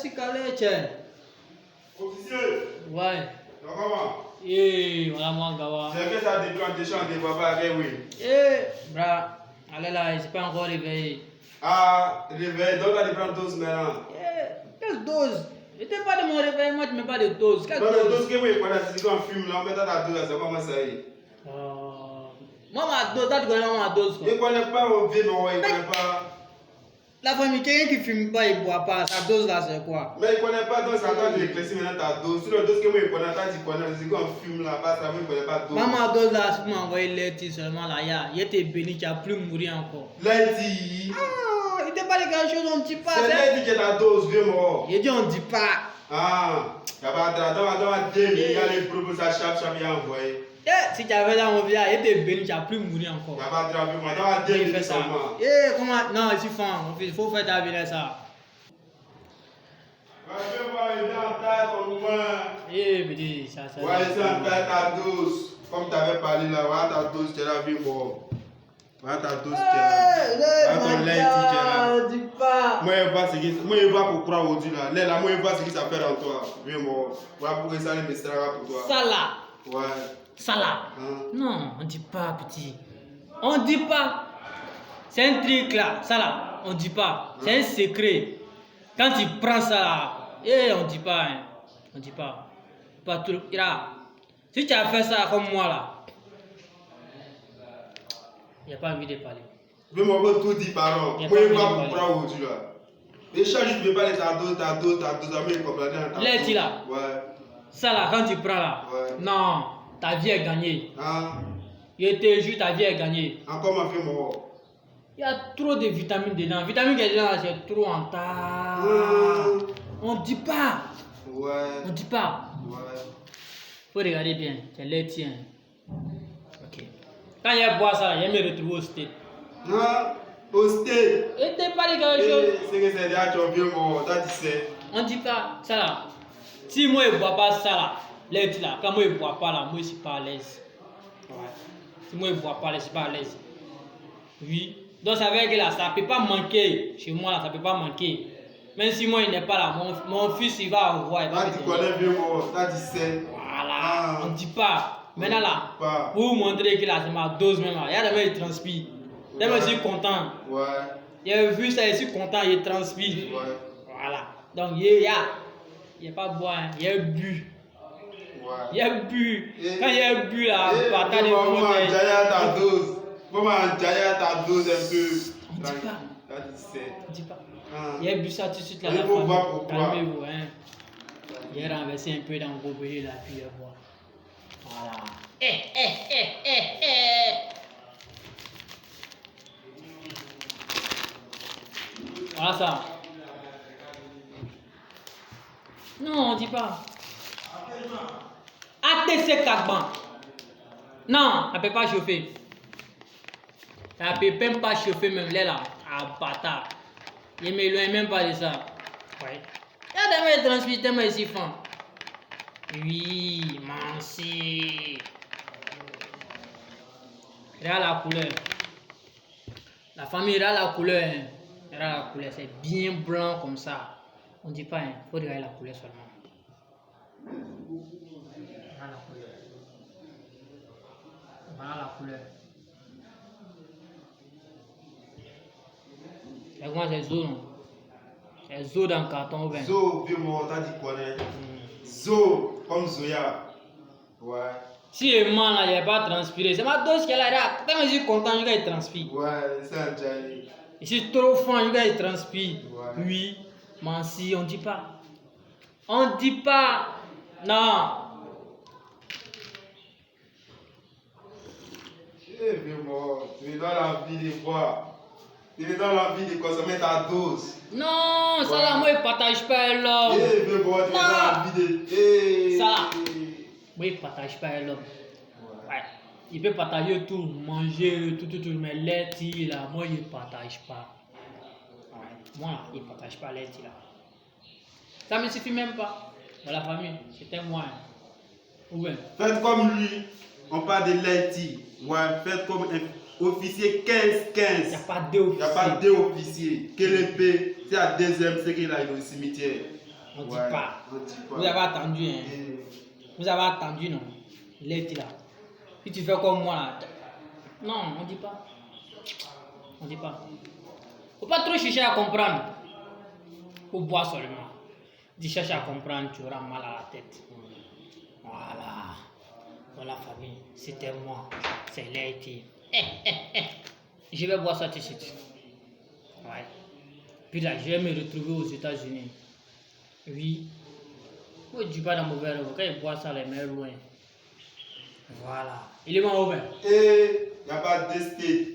si calé, tiens. Officier. Ouais. Comment? Voilà moi, Gawa. C'est que ça dépend des chants de papa, oui. Bra. Allez là, je suis pas encore réveillé. Ah, réveil, donc on prend 12 maintenant. Quelle dose? Je t'ai pas de mon réveil, moi tu me parles de dose. Quelle Non, dose? mais 12 que oui, pendant que on fume là, on met dans la dose, c'est comment ça y est? Moi, ma dose, tu connais ma dose quoi? Je ne connais pas au vieux, mais il ne connaît pas. La famille, quelqu'un qui fume pas, il boit pas. Sa dose là, c'est quoi? Mais il ne connaît pas, donc ça attend de l'éclaircir maintenant ta dose. Sur le dose que moi, il connaît pas, tu connais, c'est qu'on fume là, pas ça, moi, il ne connaît pas dose. Maman, dose là, si tu m'as envoyé l'aide seulement là, il était béni, tu n'as plus mourir encore. L'aide. Il t'a pas dit quelque chose, on ne dit pas. C'est l'aide qui est ta dose, vieux mort. Il dit on ne dit pas. Ah, il n'y a pas de dans 2 minutes, il y a les propos, ça chape, il a envoyé. Si tu avais dans mon village, il était béni, tu n'as plus mourir encore. Il n'y a pas de travail, moi, dans 2 minutes seulement. Comment? Non, il suffit, il faut faire ta vie ça. Je vais voir, il est en taille comme moi. Petit, ça. Ouais, c'est en taille ta dose. Comme tu avais parlé là, voilà ta dose, tu es là, vieux mort. Voilà ta dose, tu es là. Voilà ton lait, tu es là. Dis pas. Moi, je vois pour croire au Dieu là. Là, moi, je vois ce qui s'appelle en toi. Vieux mort. Voilà pourquoi ça me sera pour toi. Ça là. Ouais. Ça là. Hein? Non, on dit pas, petit. On dit pas. C'est un truc là. Ça là, on dit pas. C'est un secret. Quand tu prends ça là, on dit pas. Hein. On dit pas. Pas tout. Là. Si tu as fait ça comme moi là, il n'y a pas envie de parler. Vieux mort, on tout dit pardon. Moi, je vois pour croire au Dieu là. Et chaque jour, je vais parler ta dose, mais il comprend rien. L'aide là. Ouais. Ça là, quand tu prends là, Ouais. non, ta vie est gagnée. Hein? Je te jure, ta vie est gagnée. Encore ma fille mort. Il y a trop de vitamines dedans. Vitamines qui est dedans, c'est trop en tas. On dit pas. Ouais. On dit pas. Ouais. Faut regarder bien. C'est laitier. Ok. Quand il boit ça, il me retrouve au stade. Hein? Au stade. Et t'es pas quelque chose. C'est que c'est déjà ton vieux mort, toi tu sais. On dit pas. Ça là. Si moi je bois pas ça là, l'aide là, quand moi je bois pas là, moi je suis pas à l'aise. Ouais. Si moi je bois pas là, je suis pas à l'aise. Oui. Donc ça veut dire que là, ça peut pas manquer. Chez moi là, ça peut pas manquer. Même si moi il n'est pas là, mon fils il va avoir. Toi tu connais vieux mort, toi tu sais. Voilà. On dit pas. Maintenant là, Pas. pour vous montrer que là c'est ma dose même là. Il y a des mecs qui transpirent. Tellement je suis content. Ouais. J'ai vu ça, je suis content, il transpire. Ouais. Voilà. Donc il y a pas boire, hein. Il y a bu. Ouais. Il y a bu. Quand il y a bu là, partage de Maman, Jaya ta dose. Maman, Jaya ta dose un peu. On dit pas. Toi tu sais. On dit pas. Hein? Il y a bu ça tout de suite là. Il faut voir pourquoi. Calmez-vous, hein. Il a renversé un peu dans le gobelet là, puis il va boire. Voilà. Voilà ça. Non, on dit pas. ATC 4 bancs. Non, ça peut pas chauffer. Ça peut même pas chauffer même là. Ah bâtard. Je me loin même pas de ça. Ouais. Il y a des mecs transpirent tellement ici font. Oui, Mansi. Regarde la couleur. La famille, regarde la couleur. Hein. Regarde la couleur, c'est bien blanc comme ça. On dit pas, il faut regarder la couleur seulement. Regarde la couleur. Voilà la couleur. C'est comment c'est zo, non? C'est zo dans le carton ou bien? Zo, vieux mort, toi tu connais. Zo, comme Zoya. Ouais. Si le man là, il n'est pas transpiré, c'est ma dose qui est là. Quand je suis content, je vais transpirer. Ouais, c'est un Jaya. Je suis trop fan, je vais transpirer. Ouais. Oui, Mansi, on dit pas. On dit pas. Non. Eh, vieux mort, tu es dans l'envie de boire. Tu es dans l'envie de consommer ta dose. Non, ça là, moi, je partage pas l'homme. Eh, vieux mort, tu es dans l'envie de. Eh. Ça là. Moi, je partage pas l'homme. Ouais. Il peut partager tout, manger, tout, mais l'aide là, moi, je ne partage pas. Ouais. Moi, je ne partage pas l'aide là. Ça me suffit même pas. Dans la famille, c'était moi. Ouais. Faites comme lui, on parle de l'aide. Ouais, faites comme un officier 15-15. Il n'y a pas deux officiers. Il n'y a pas deux officiers. Quel épée, c'est la deuxième, c'est qu'il a au cimetière. On ne dit Ouais, pas. on dit pas. Vous avez attendu, hein. Vous avez attendu, non? Lait là. Si tu fais comme moi là. Non, on ne dit pas. On ne dit pas. Faut pas trop chercher à comprendre. Faut boire seulement. Tu cherches à comprendre, tu auras mal à la tête. Voilà. Dans la famille, c'était moi. C'est Lady. Je vais boire ça tout de suite. Ouais. Puis là, je vais me retrouver aux États-Unis. Oui. Oui, du pas dans mon verre. Quand il boit ça, les mains loin. Voilà. Il est mort au bain. Et il n'y a pas de state.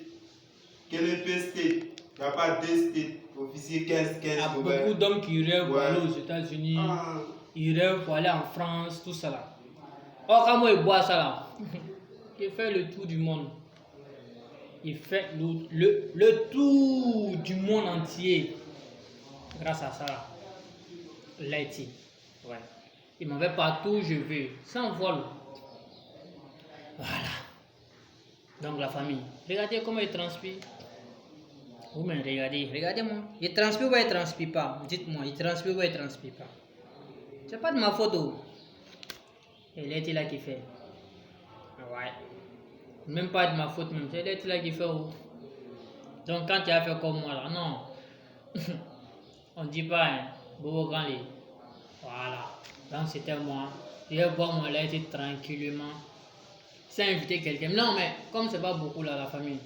Quel est le state? Il n'y a pas de state. Officier 15-15. Il y a beaucoup d'hommes qui rêvent pour aller aux États-Unis. Ils rêvent pour aller en France, tout ça là. Or, quand moi, il boit ça là, il fait le tour du monde. Il fait le tour du monde entier. Grâce à ça là. Lady. Ouais. Il m'en va partout où je veux. Sans vol. Voilà. Donc la famille. Regardez comment il transpire. Vous-même, regardez. Regardez-moi. Il transpire ou il ne transpire pas? Dites-moi, il transpire ou il ne transpire pas? C'est pas de ma photo. Et Lady là qui fait. Ouais. Même pas de ma faute même. C'est Lady là qui fait. Donc quand tu as fait comme moi là, non. On ne dit pas, hein. Bobo grand lit. Voilà. Donc c'était moi. Je vais boire mon lait tranquillement. Sans inviter quelqu'un. Non, mais comme c'est pas beaucoup là, la famille.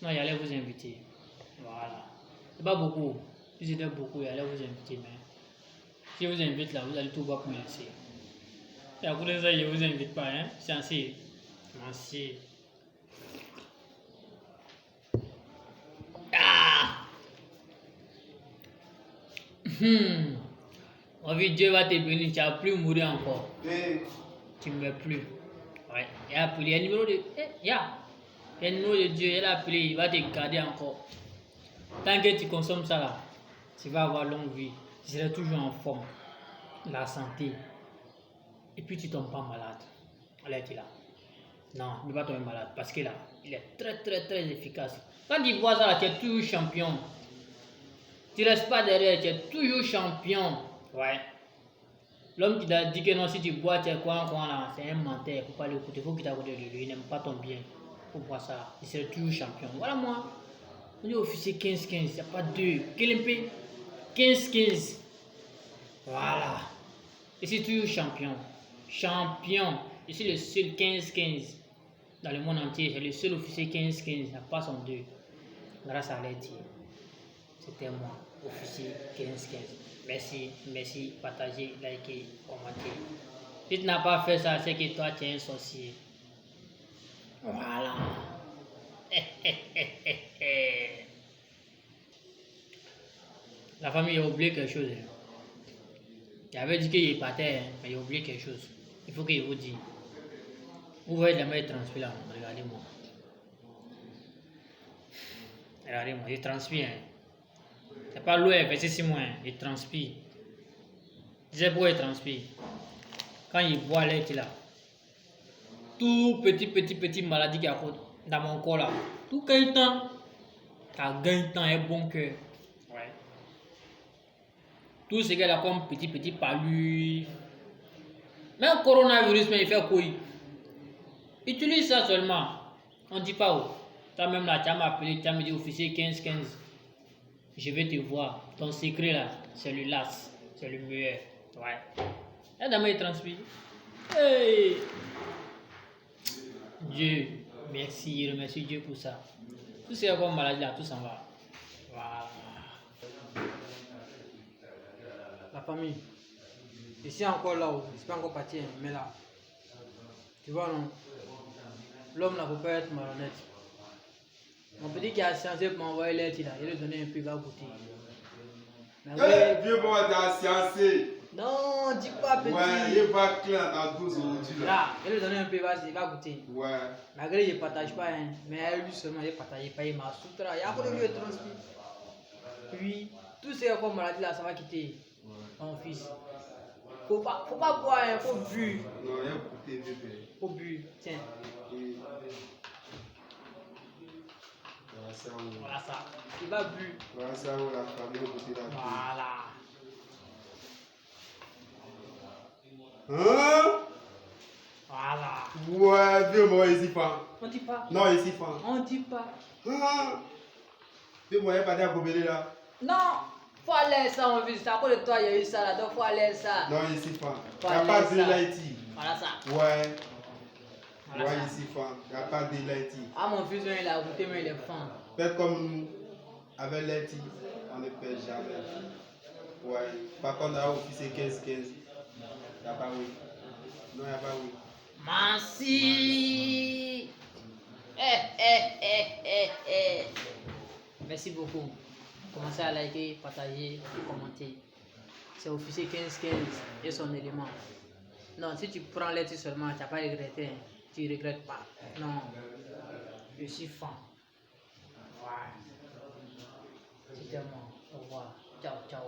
Non, il allait vous inviter. Voilà. C'est pas beaucoup. Si c'était beaucoup, il allait vous inviter. Mais si je vous invite là, vous allez tout voir pour me laisser. Et à cause de ça, je ne vous invite pas. Hein? C'est ainsi. Merci. Ah! On vit Dieu va te bénir, tu n'as plus mourir encore. Tu ne meurs plus. Ouais. Il a appelé, il y a un numéro de. Il y a un numéro de Dieu, il a appelé, il va te garder encore. Tant que tu consommes ça là, tu vas avoir longue vie. Tu seras toujours en forme. La santé. Et puis tu ne tombes pas malade. Allez, tu es là. Non, il ne va pas tomber malade parce que là, il est très très très efficace. Quand tu bois ça là, tu es toujours champion. Tu ne restes pas derrière, tu es toujours champion. Ouais. L'homme qui t'a dit que non, si tu bois, tu es quoi là, c'est un menteur, il ne faut pas l'écouter, il faut qu'il t'accorde de lui, il n'aime pas ton bien. Il faut boire ça, il serait toujours champion. Voilà moi. On est officier 15-15, il n'y a pas deux. Quel MP 15-15. Voilà. Et c'est toujours champion. Champion. Je suis le seul 15-15 dans le monde entier. C'est le seul officier 15-15. Il n'y a pas son deux. Grâce à Lady. C'était moi, officier 15-15. Merci, merci, partagez, likez, commentez. Si tu n'as pas fait ça, c'est que toi tu es un sorcier. Voilà. La famille a oublié quelque chose. Il avait dit qu'il partait, mais il a oublié quelque chose. Il faut qu'il vous dise. Vous voyez la main transpire là, regardez-moi. Regardez-moi, il transpire. C'est pas l'eau est versée sur moi, il transpire. Je sais pourquoi il transpire. Quand il boit l'air là, tout petit maladie qui a dans mon corps là, tout gagne temps, ça gagne temps et bon cœur. Ouais. Tout ce qu'il a comme petit palu. Même coronavirus, mais il fait quoi? Utilise ça seulement. On dit pas où. Toi même là, tu as m'appelé, tu as me dit officier 15-15. Je vais te voir. Ton secret là, c'est le las. C'est le meilleur. Ouais. Et demain il transpire. Hey! Dieu, merci, remercie Dieu pour ça. Tout ce qui est comme maladie là, tout s'en va. Voilà. La famille. Ici encore là-haut, c'est pas encore parti, mais là. Tu vois non? L'homme là, faut pas être malhonnête. Mon petit qui a sciencé pour m'envoyer l'aide là, il lui donner un peu, il va goûter. Vieux papa, t'as sciencé. Non, dis pas petit. Ouais, il va clean dans ta douce aujourd'hui là. Là, il lui donner un peu, il va goûter. Ouais. Malgré il ne partage pas, hein, mais lui seulement il partage pas, il m'a soutra. Il y a encore lui transpire. Puis, tout ce qui est comme maladie là, ça va quitter mon fils. Faut pas boire, hein, faut bu. Non, il y a goûté, bébé. Faut bu, tiens. Voilà ça. Il va bu. Voilà ça, la famille goûter là. Voilà. Hein? Voilà. Ouais, vieux-moi ici, fan. On dit pas. Non, ici, fan. On dit pas. Hein? Vieux-moi, il pas à Gobelé là. Non, faut aller ça, mon fils. À cause de toi, il y a eu ça là, donc faut aller ça. Non, ici, fan. Faut Il n'y a aller pas de ça. Laïti. Voilà ça. Ouais. Voilà Ouais, ça. ici, fan. Il n'y a pas de Laïti. Ah, mon fils, il a goûté, mais il est fin. Faites comme nous. Avec Laïti, on ne perd jamais. Ouais. Par contre, à officier 15-15. Il n'y a pas oui. Non, il n'y a pas oui. Merci. Merci beaucoup. Commencez à liker, partager, commenter. C'est officier 15-15 et son élément. Non, si tu prends l'aide seulement, tu n'as pas regretté. Tu ne regrettes pas. Non. Je suis fan. Ouais. C'était moi. Au revoir. Ciao, ciao.